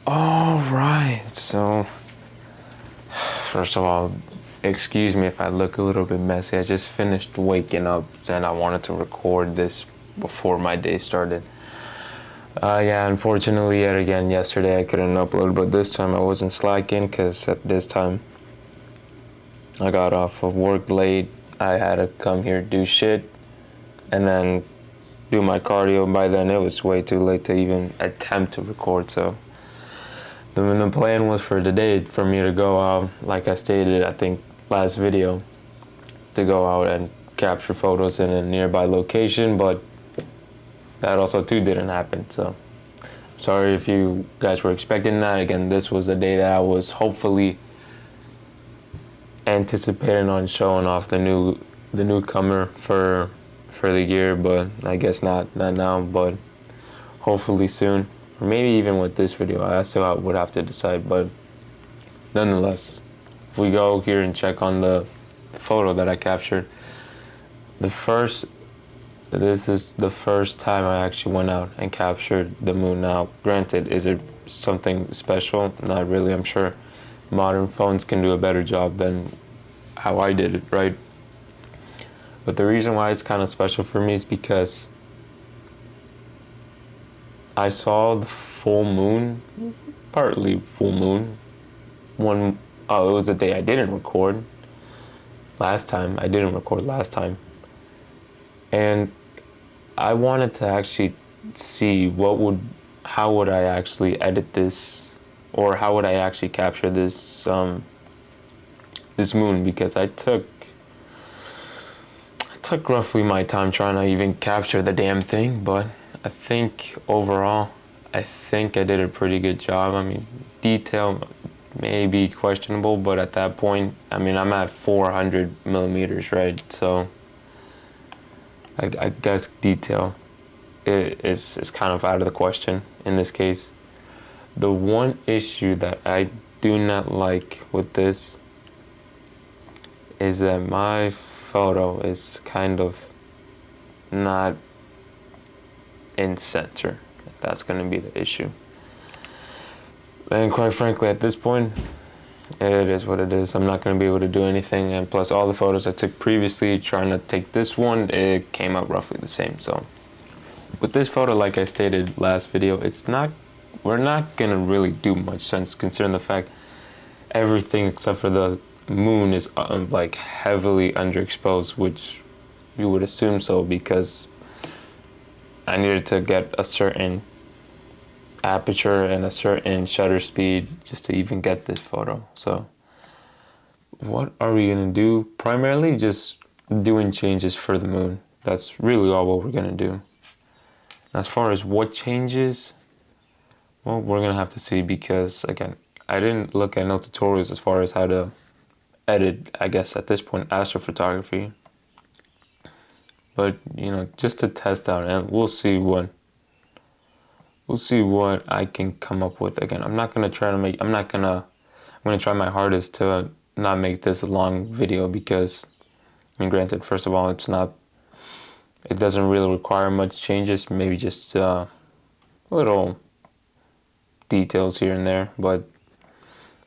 All right, so first of all, excuse me if I look a little bit messy. I just finished waking up and I wanted to record this before my day started. Yeah, unfortunately, yet again, yesterday I couldn't upload, but this time I wasn't slacking because at this time I got off of work late. I had to come here, do shit, and then do my cardio. By then, it was way too late to even attempt to record, so the plan was for today for me to go out, like I stated, I think last video, to go out and capture photos in a nearby location, but that also too didn't happen. So sorry if you guys were expecting that. Again, this was the day that I was hopefully anticipating on showing off the newcomer for the year, but I guess not now, but hopefully soon, or maybe even with this video. I still would have to decide, but nonetheless, if we go here and check on the photo that I captured, this is the first time I actually went out and captured the moon. Now, granted, is it something special? Not really. I'm sure modern phones can do a better job than how I did it, right? But the reason why it's kind of special for me is because I saw the full moon, partly full moon. It was a day I didn't record last time. I didn't record last time. And I wanted to actually see how would I actually edit this, or how would I actually capture this this moon, because I took roughly my time trying to even capture the damn thing, but I think overall, I think I did a pretty good job. I mean, detail may be questionable, but at that point, I mean, I'm at 400 millimeters, right? So I guess detail is kind of out of the question in this case. The one issue that I do not like with this is that my photo is kind of not in center. That's going to be the issue. And quite frankly, at this point, it is what it is. I'm not going to be able to do anything. And plus, all the photos I took previously trying to take this one, it came out roughly the same. So with this photo, like I stated last video, we're not going to really do much sense considering the fact everything except for the moon is like heavily underexposed, which you would assume so because I needed to get a certain aperture and a certain shutter speed just to even get this photo. So what are we gonna do? Primarily just doing changes for the moon. That's really all what we're gonna do. As far as what changes, well, we're gonna have to see, because again, I didn't look at no tutorials as far as how to edit, I guess at this point, astrophotography. But just to test out, and we'll see what I can come up with. Again, I'm gonna try my hardest to not make this a long video, because I mean, granted, first of all, it doesn't really require much changes, maybe just little details here and there, but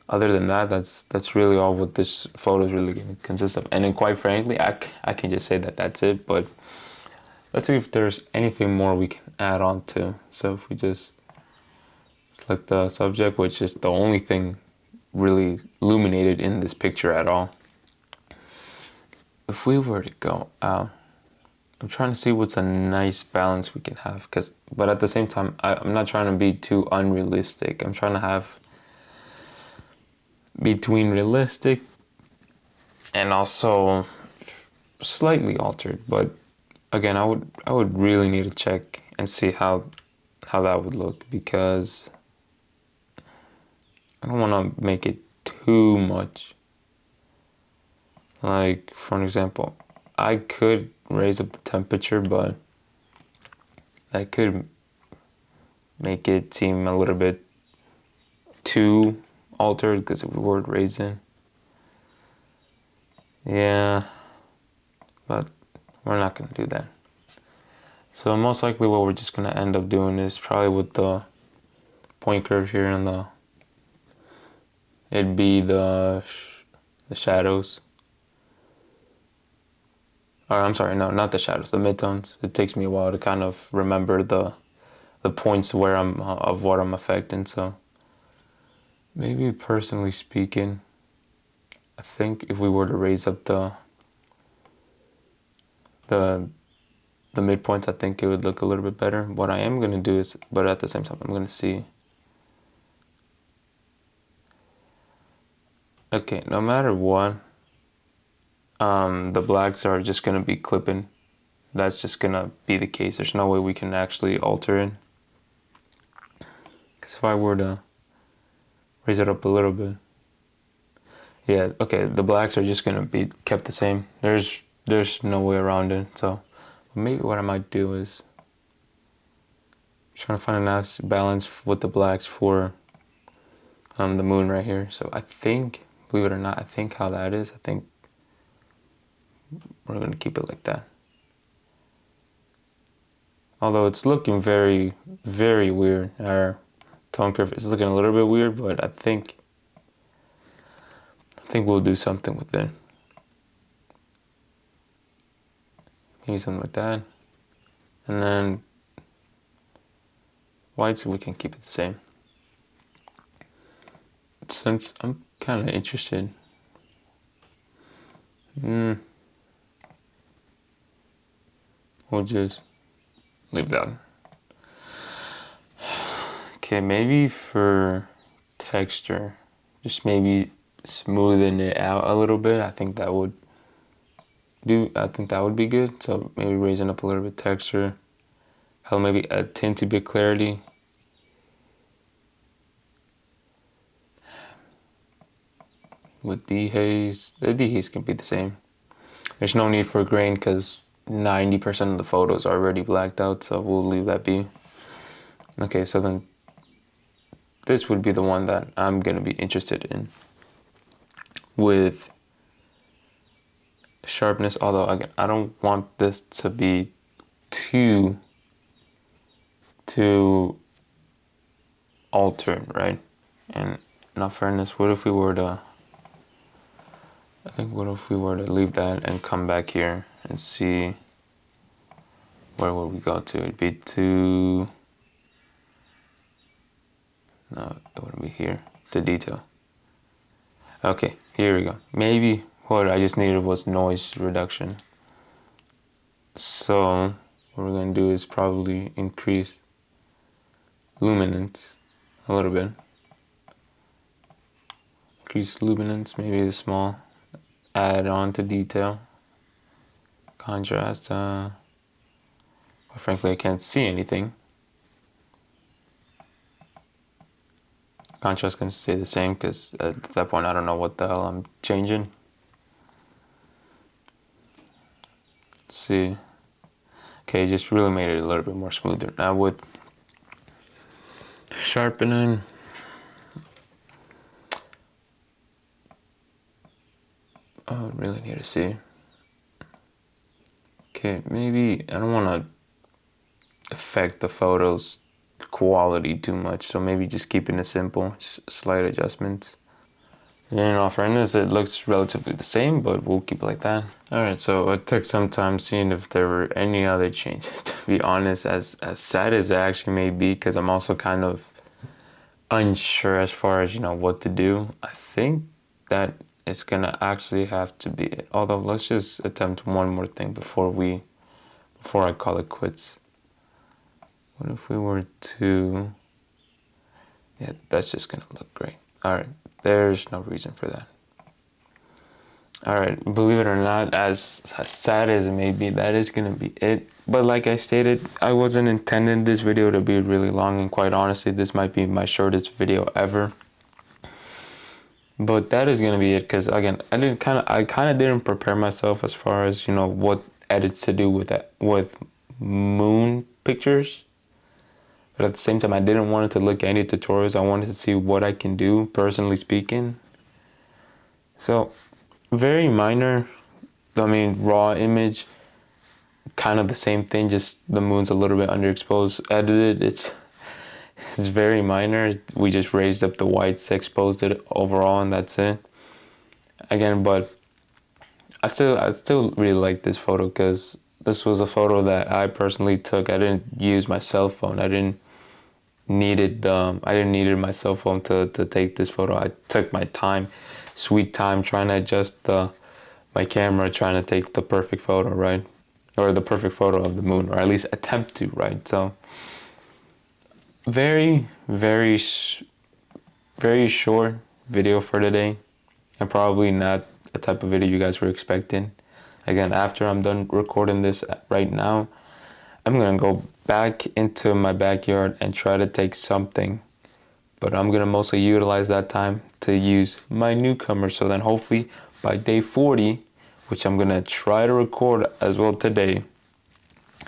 other than that, that's really all what this photo is really going to consist of. And then quite frankly, I can just say that that's it, but let's see if there's anything more we can add on to. So if we just select the subject, which is the only thing really illuminated in this picture at all. If we were to go out, I'm trying to see what's a nice balance we can have, but at the same time, I'm not trying to be too unrealistic. I'm trying to have between realistic and also slightly altered. But again, I would really need to check and see how that would look, because I don't want to make it too much. Like, for an example, I could raise up the temperature, but that could make it seem a little bit too altered because of the word raising. Yeah, but we're not going to do that. So most likely what we're just going to end up doing is probably with the point curve here in the, it'd be the shadows. Or I'm sorry, no, not the shadows, the midtones. It takes me a while to kind of remember the points where I'm of what I'm affecting. So maybe personally speaking, I think if we were to raise up the midpoints, I think it would look a little bit better. What I am gonna do is, but at the same time, I'm gonna see. Okay, no matter what, the blacks are just gonna be clipping. That's just gonna be the case. There's no way we can actually alter it. Because if I were to raise it up a little bit, yeah, okay, the blacks are just gonna be kept the same. There's no way around it. So maybe what I might do is trying to find a nice balance with the blacks for the moon right here. So I think, believe it or not, I think how that is, I think we're gonna keep it like that. Although it's looking very, very weird. Our tone curve is looking a little bit weird, but I think we'll do something with it. Maybe something like that. And then whites, we can keep it the same. Since I'm kind of interested, we'll just leave that. Okay, maybe for texture, just maybe smoothing it out a little bit. I think that would be good. So maybe raising up a little bit texture. Hell, maybe a tinty bit clarity. With dehaze, the dehaze can be the same. There's no need for grain because 90% of the photos are already blacked out, so we'll leave that be. Okay, so then this would be the one that I'm gonna be interested in with sharpness, although again, I don't want this to be too altered, right? And in all fairness, what if we were to leave that and come back here and see where would we go to? It'd be to, no, it wouldn't be here, to detail. Okay, here we go. Maybe what I just needed was noise reduction. So what we're gonna do is probably increase luminance a little bit. Increase luminance, maybe the small. Add on to detail. Contrast, well, frankly I can't see anything. Contrast can stay the same because at that point I don't know what the hell I'm changing. Let's see. Okay, just really made it a little bit more smoother. Now with sharpening, oh, I really need to see. Okay, maybe I don't want to affect the photos quality too much, so maybe just keeping it simple, just slight adjustments. And in all fairness, it looks relatively the same, but we'll keep it like that. All right, so it took some time seeing if there were any other changes. To be honest, as sad as it actually may be, because I'm also kind of unsure as far as, you know, what to do. I think that it's gonna actually have to be it. Although let's just attempt one more thing before I call it quits. What if we were to, yeah, that's just gonna look great. All right, there's no reason for that. All right, believe it or not, as sad as it may be, that is gonna be it. But like I stated, I wasn't intending this video to be really long, and quite honestly, this might be my shortest video ever. But that is gonna be it, because again, I kind of didn't prepare myself as far as, you know, what edits to do with moon pictures. But at the same time, I didn't want to look at any tutorials. I wanted to see what I can do, personally speaking. So, very minor. I mean, raw image, kind of the same thing, just the moon's a little bit underexposed. Edited, it's It's very minor. We just raised up the whites, exposed it overall, and that's it. Again, but I still really like this photo because this was a photo that I personally took. I didn't use my cell phone. I didn't needed my cell phone to take this photo. I took my time, sweet time, trying to adjust my camera, trying to take the perfect photo, right? Or the perfect photo of the moon, or at least attempt to, right? So very, very short video for today, and probably not a type of video you guys were expecting. Again, after I'm done recording this right now, I'm gonna go back into my backyard and try to take something, but I'm gonna mostly utilize that time to use my newcomer. So then hopefully by day 40, which I'm gonna try to record as well today,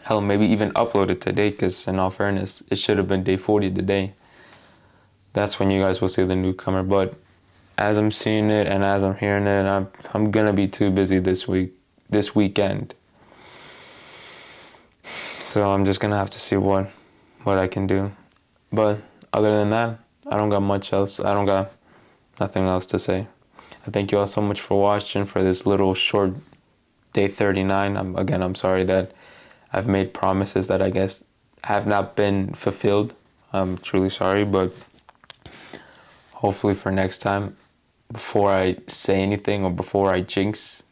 hell, maybe even upload it today, because in all fairness, it should have been day 40 today. That's when you guys will see the newcomer. But as I'm seeing it and as I'm hearing it, I'm gonna be too busy this weekend. So I'm just gonna have to see what I can do. But other than that, I don't got much else. I don't got nothing else to say. I thank you all so much for watching for this little short day 39. I'm sorry that I've made promises that I guess have not been fulfilled. I'm truly sorry, but hopefully for next time, before I say anything or before I jinx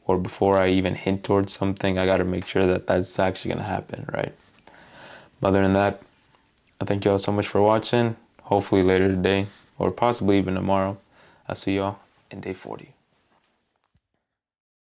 or before I even hint towards something, I gotta make sure that that's actually gonna happen, right? Other than that, I thank you all so much for watching. Hopefully later today or possibly even tomorrow, I'll see y'all in day 40.